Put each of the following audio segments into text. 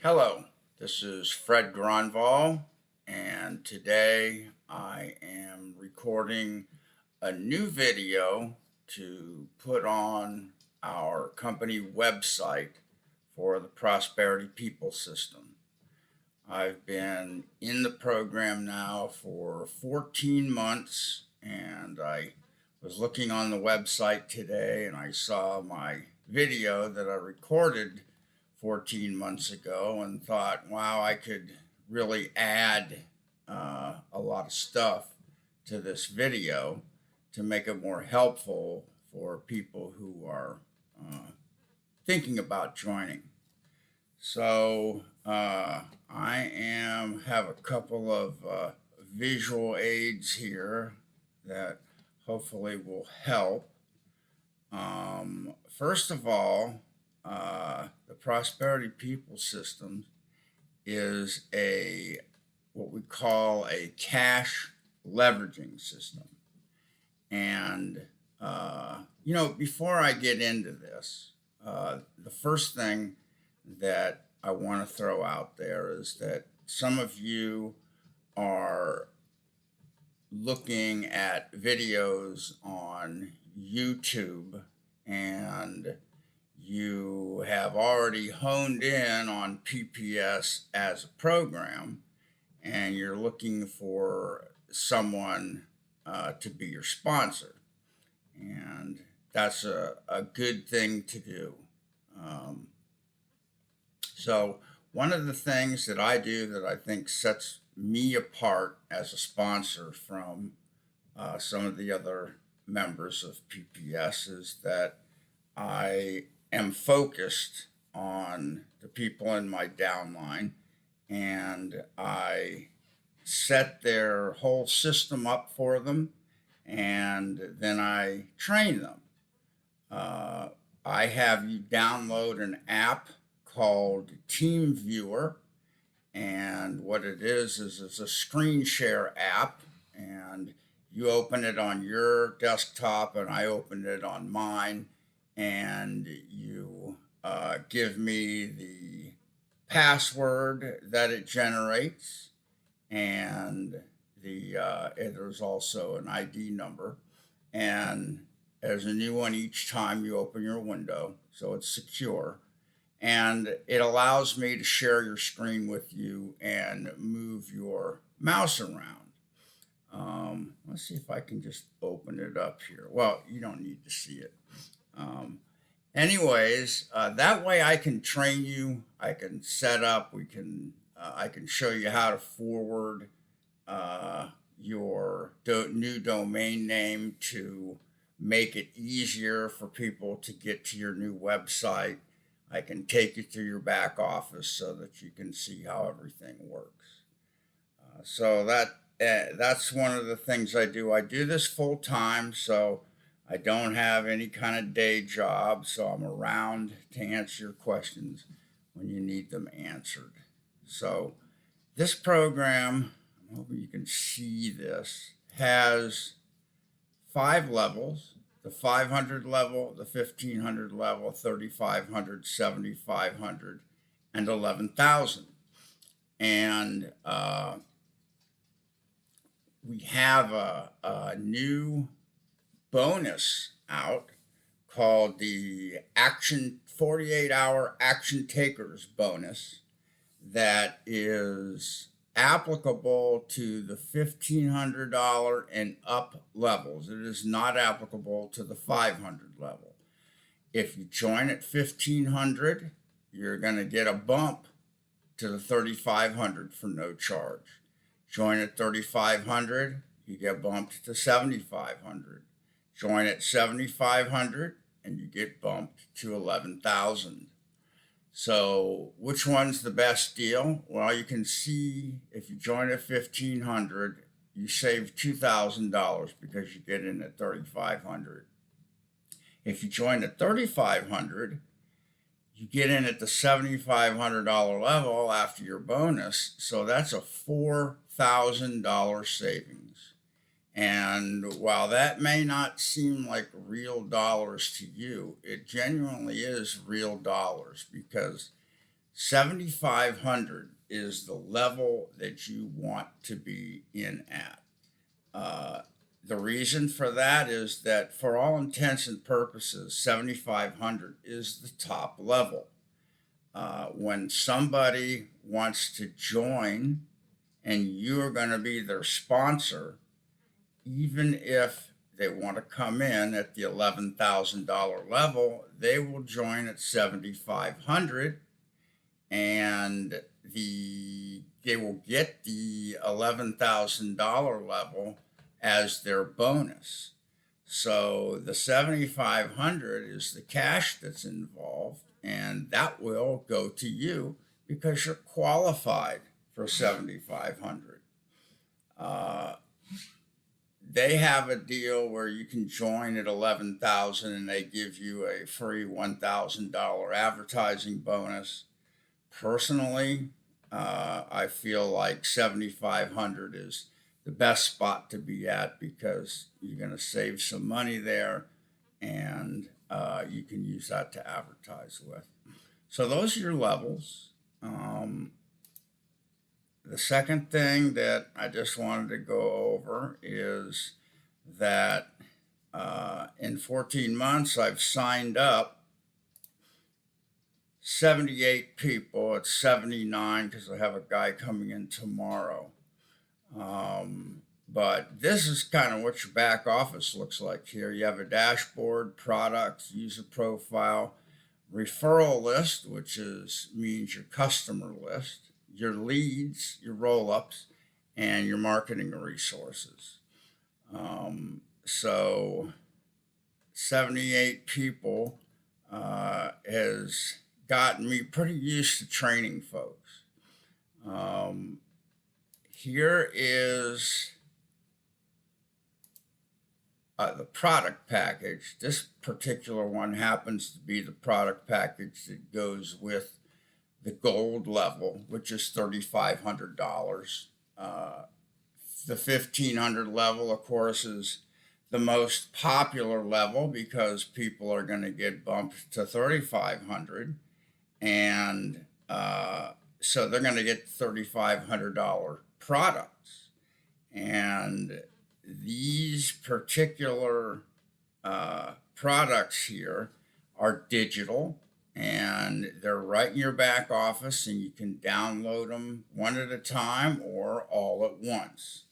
Hello, this is Fred Gronval, and today I am recording a new video to put on our company website for the Prosperity People System. I've been in the program now for 14 months, and I was looking on the website today and I saw my video that I recorded 14 months ago and thought, wow, I could really add a lot of stuff to this video to make it more helpful for people who are thinking about joining. So I have a couple of visual aids here that hopefully will help. First of all, the Prosperity People System is what we call a cash leveraging system. And before I get into this, the first thing that I want to throw out there is that some of you are looking at videos on YouTube and you have already honed in on PPS as a program and you're looking for someone to be your sponsor. And that's a good thing to do. So one of the things that I do that I think sets me apart as a sponsor from some of the other members of PPS is that I am focused on the people in my downline and I set their whole system up for them and then I train them. I have you download an app called TeamViewer, and what it is it's a screen share app, and you open it on your desktop and I open it on mine, and you give me the password that it generates, and there's also an ID number, and there's a new one each time you open your window, so it's secure. And it allows me to share your screen with you and move your mouse around. Let's see if I can just open it up here. Well, you don't need to see it. Anyways, that way I can train you. I can set up. I can show you how to forward your new domain name to make it easier for people to get to your new website. I can take you through your back office so that you can see how everything works. So that's one of the things I do. I do this full time, so I don't have any kind of day job, so I'm around to answer your questions when you need them answered. So this program, I hope you can see this, has 5 levels: the 500 level, the 1500 level, 3500, 7500, and 11,000. And we have a new bonus out called the 48-hour Action Takers bonus that is applicable to the $1,500 and up levels. It is not applicable to the 500 level. If you join at 1,500, you're going to get a bump to the 3,500 for no charge. Join at 3,500, you get bumped to 7,500. Join at 7,500 and you get bumped to 11,000. So which one's the best deal? Well, you can see if you join at 1,500, you save $2,000 because you get in at 3,500. If you join at 3,500, you get in at the $7,500 level after your bonus. So that's a $4,000 savings. And while that may not seem like real dollars to you, it genuinely is real dollars, because 7,500 is the level that you want to be in at. The reason for that is that, for all intents and purposes, 7,500 is the top level. When somebody wants to join and you're going to be their sponsor, even if they want to come in at the $11,000 level, they will join at 7,500, and they will get the $11,000 level as their bonus. So the 7,500 is the cash that's involved, and that will go to you because you're qualified for 7,500. They have a deal where you can join at 11,000 and they give you a free $1,000 advertising bonus. Personally, I feel like 7,500 is the best spot to be at because you're going to save some money there, and you can use that to advertise with. So those are your levels. The second thing that I just wanted to go over is that in 14 months, I've signed up 78 people. It's 79 because I have a guy coming in tomorrow. But this is kind of what your back office looks like here. You have a dashboard, products, user profile, referral list, which means your customer list, your leads, your roll-ups, and your marketing resources. So 78 people has gotten me pretty used to training folks. Here is the product package. This particular one happens to be the product package that goes with the gold level, which is $3,500. The 1,500 level, of course, is the most popular level because people are going to get bumped to 3,500, and so they're going to get $3,500 products. And these particular products here are digital, and they're right in your back office, and you can download them one at a time or all at once.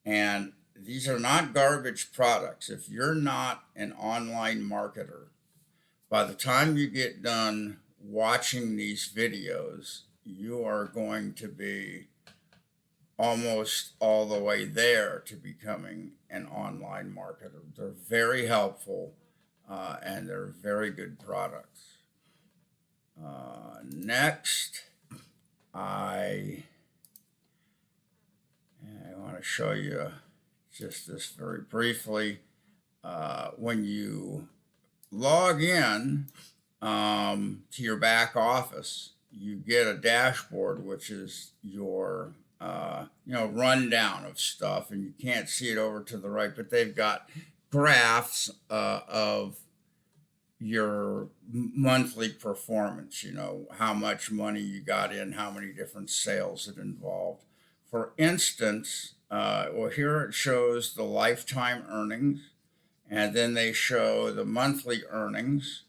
And these are not garbage products. If you're not an online marketer, by the time you get done watching these videos, you are going to be almost all the way there to becoming an online marketer. They're very helpful, and they're very good products. Next, I want to show you just this very briefly. When you log in to your back office, you get a dashboard, which is your rundown of stuff, and you can't see it over to the right, but they've got graphs of your monthly performance, how much money you got in, how many different sales it involved. For instance, here it shows the lifetime earnings, and then they show the monthly earnings.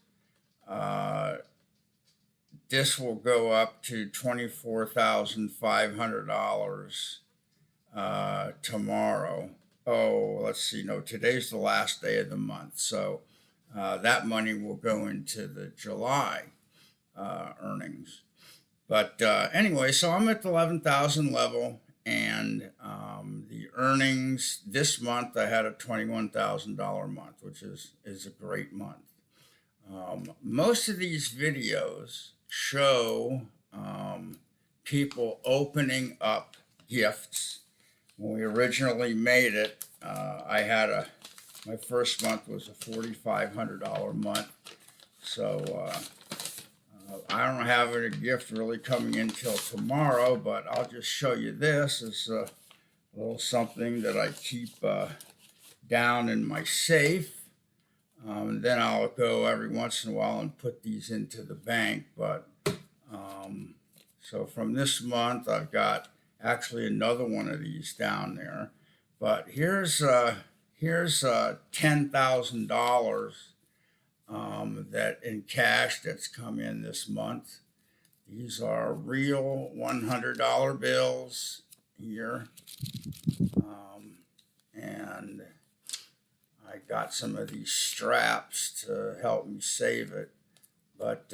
This will go up to $24,500 tomorrow. Oh, let's see. No, today's the last day of the month. So that money will go into the July earnings. But anyway, so I'm at the 11,000 level, and the earnings this month, I had a $21,000 month, which is a great month. Most of these videos show people opening up gifts. When we originally made it, my first month was a $4,500 month. So I don't have any gift really coming in till tomorrow, but I'll just show you this. It's a little something that I keep down in my safe. Then I'll go every once in a while and put these into the bank, but So from this month, I've got actually another one of these down there. But here's $10,000 that in cash that's come in this month. These are real $100 bills here, and I got some of these straps to help me save it. But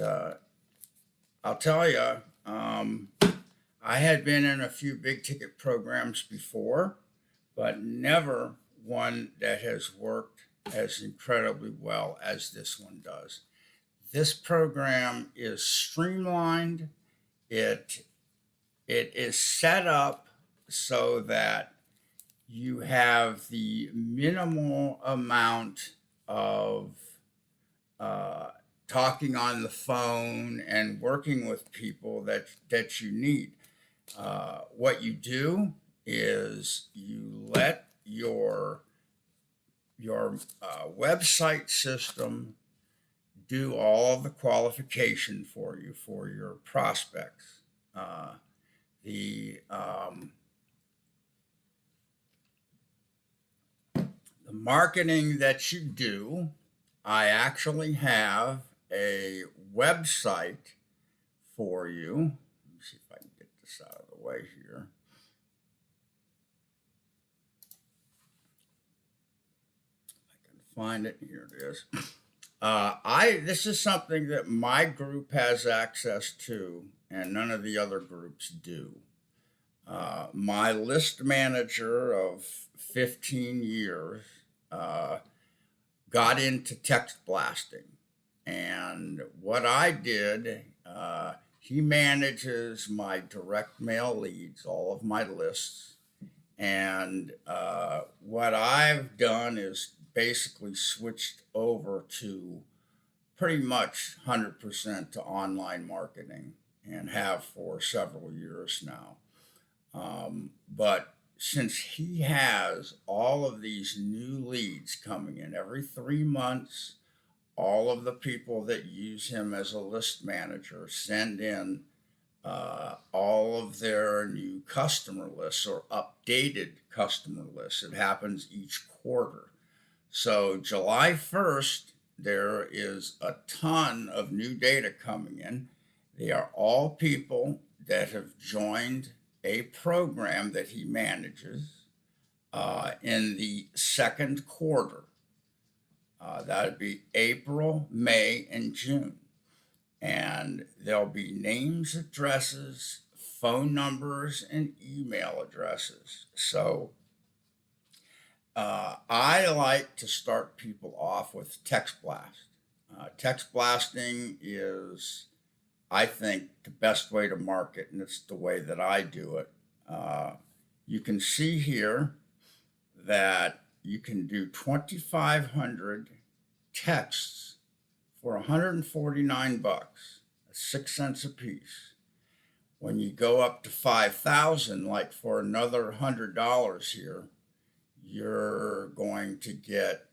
I'll tell you, I had been in a few big ticket programs before, but never one that has worked as incredibly well as this one does. This program is streamlined. It is set up so that you have the minimal amount of talking on the phone and working with people that you need. What you do is you let your website system do all the qualification for you for your prospects. The marketing that you do, I actually have a website for you. Let me see if I can get this out of the way here. I can find it. Here it is. This is something that my group has access to, and none of the other groups do. My list manager of 15 years got into text blasting, and what I did, he manages my direct mail leads, all of my lists, and what I've done is basically switched over to pretty much 100% to online marketing and have for several years now. But since he has all of these new leads coming in every 3 months, all of the people that use him as a list manager send in all of their new customer lists or updated customer lists. It happens each quarter. So July 1st, there is a ton of new data coming in. They are all people that have joined a program that he manages in the second quarter. That would be April, May, and June. And there'll be names, addresses, phone numbers, and email addresses. So I like to start people off with text blast. Text blasting is, I think, the best way to market, and it's the way that I do it. You can see here that you can do 2,500 texts for 149 bucks, 6 cents a piece. When you go up to 5,000, like for another $100 here, you're going to get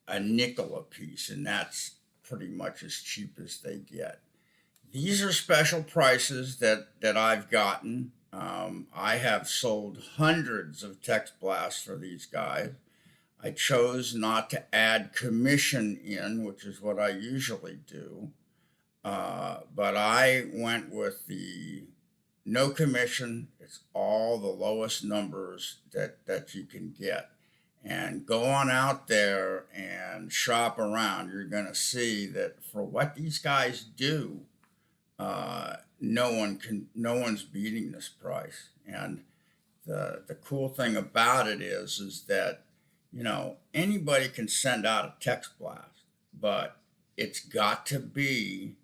a nickel a piece, and that's pretty much as cheap as they get. These are special prices that I've gotten. I have sold hundreds of text blasts for these guys. I chose not to add commission in, which is what I usually do. But I went with the no commission. It's all the lowest numbers that you can get. And go on out there and shop around. You're going to see that for what these guys do, no one's beating this price. And the cool thing about it is that, you know, anybody can send out a text blast, but it's got to be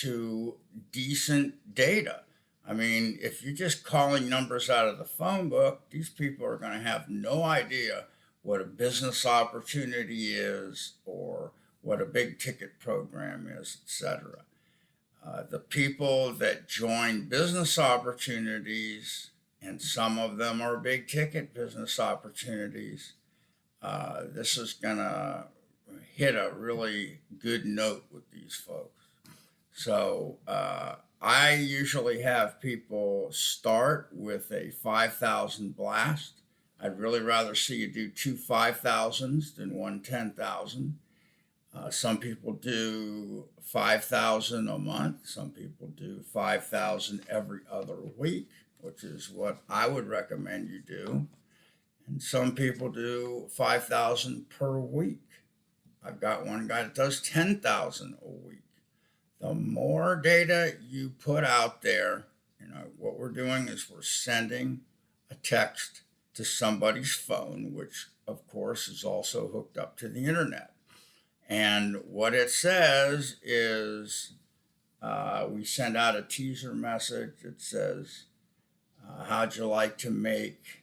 to decent data. I mean, if you're just calling numbers out of the phone book, these people are going to have no idea what a business opportunity is or what a big ticket program is, etc. The people that join business opportunities, and some of them are big ticket business opportunities, this is going to hit a really good note with these folks. So I usually have people start with a 5,000 blast. I'd really rather see you do two 5,000s than one 10,000. Some people do 5,000 a month. Some people do 5,000 every other week, which is what I would recommend you do. And some people do 5,000 per week. I've got one guy that does 10,000 a week. The more data you put out there, what we're doing is we're sending a text to somebody's phone, which of course is also hooked up to the internet. And what it says is we send out a teaser message that says, how'd you like to make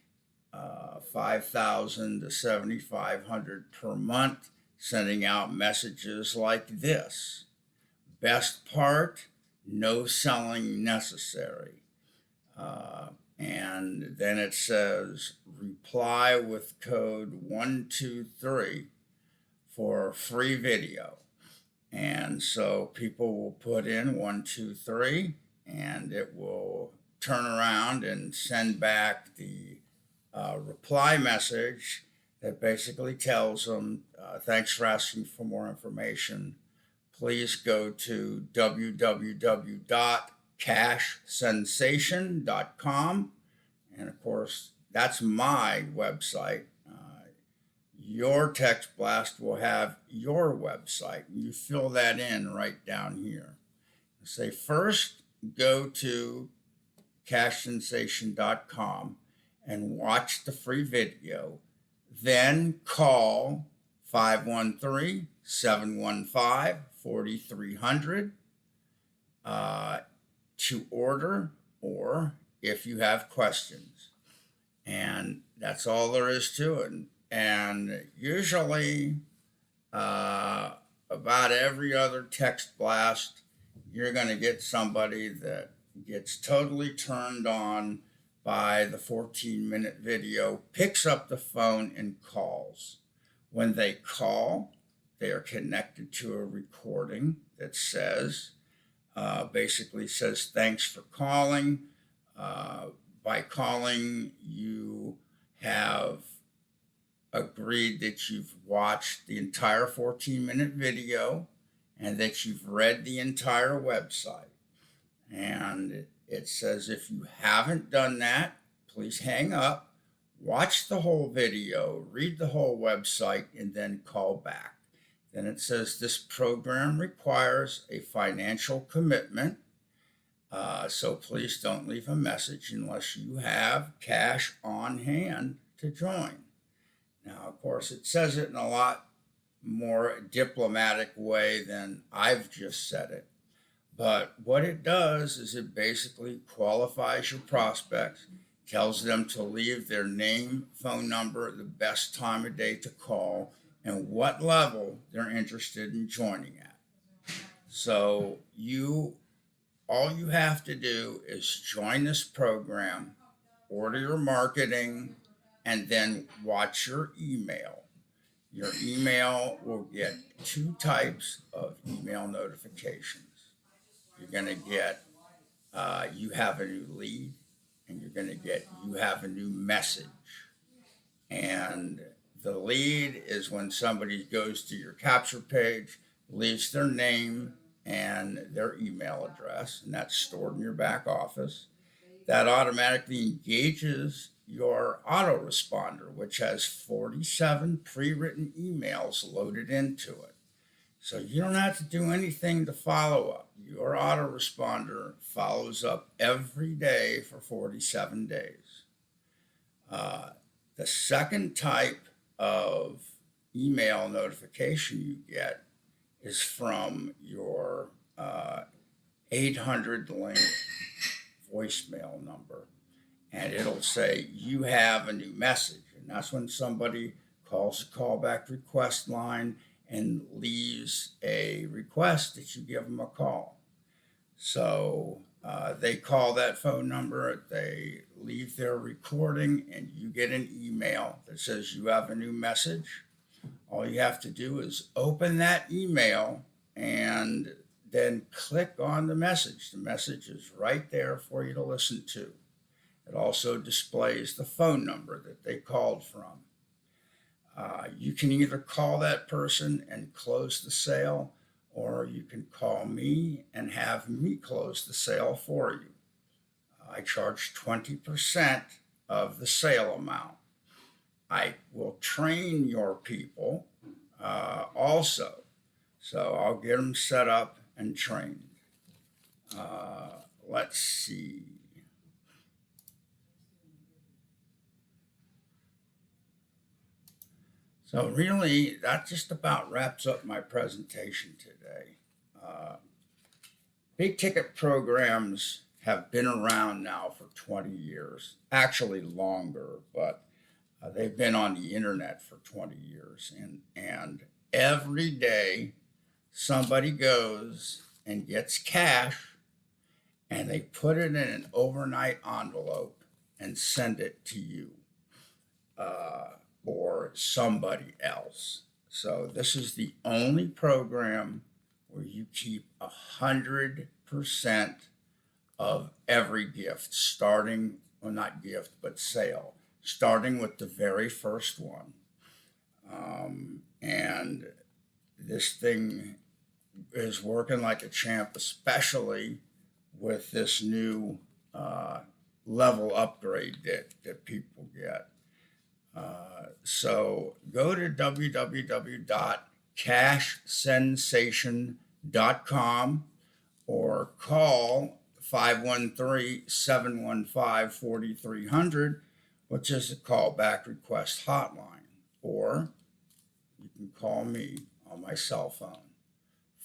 5,000 to 7,500 per month, sending out messages like this. Best part, no selling necessary. And then it says, reply with code 123 for free video. And so people will put in 123 and it will turn around and send back the reply message that basically tells them, thanks for asking for more information. Please go to www.cashsensation.com. And of course, that's my website. Your text blast will have your website. You fill that in right down here. Say first, go to cashsensation.com and watch the free video. Then call 513-715-4300 to order, or if you have questions. And that's all there is to it. And usually, about every other text blast, you're going to get somebody that gets totally turned on by the 14-minute video, picks up the phone and calls. When they call, they are connected to a recording that says, basically says, thanks for calling. By calling, you have agreed that you've watched the entire 14-minute video and that you've read the entire website. And it says if you haven't done that, please hang up, watch the whole video, read the whole website, and then call back. Then it says this program requires a financial commitment, so please don't leave a message unless you have cash on hand to join. Now, of course, it says it in a lot more diplomatic way than I've just said it. But what it does is it basically qualifies your prospects, tells them to leave their name, phone number, the best time of day to call, and what level they're interested in joining at. So all you have to do is join this program, order your marketing, and then watch your email. Your email will get two types of email notifications. You're going to get, you have a new lead, and you're going to get, you have a new message. And the lead is when somebody goes to your capture page, leaves their name and their email address, and that's stored in your back office. That automatically engages your autoresponder, which has 47 pre-written emails loaded into it. So you don't have to do anything to follow up. Your autoresponder follows up every day for 47 days. The second type of email notification you get is from your 800 link voicemail number. And it'll say, you have a new message. And that's when somebody calls the callback request line and leaves a request that you give them a call. So they call that phone number, they leave their recording, and you get an email that says you have a new message. All you have to do is open that email, and then click on the message. The message is right there for you to listen to. It also displays the phone number that they called from. You can either call that person and close the sale, or you can call me and have me close the sale for you. I charge 20% of the sale amount. I will train your people also. So I'll get them set up and trained. Let's see. So really, that just about wraps up my presentation today. Big ticket programs have been around now for 20 years, actually longer, but they've been on the internet for 20 years. And every day somebody goes and gets cash and they put it in an overnight envelope and send it to you. Or somebody else. So this is the only program where you keep 100% of every gift, starting, well, not gift, but sale, starting with the very first one. And this thing is working like a champ, especially with this new level upgrade that people get. So go to www.cashsensation.com or call 513-715-4300, which is a callback request hotline. Or you can call me on my cell phone,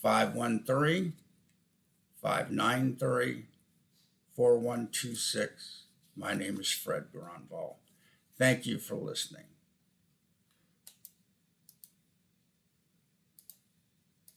513-593-4126. My name is Fred Gronval. Thank you for listening.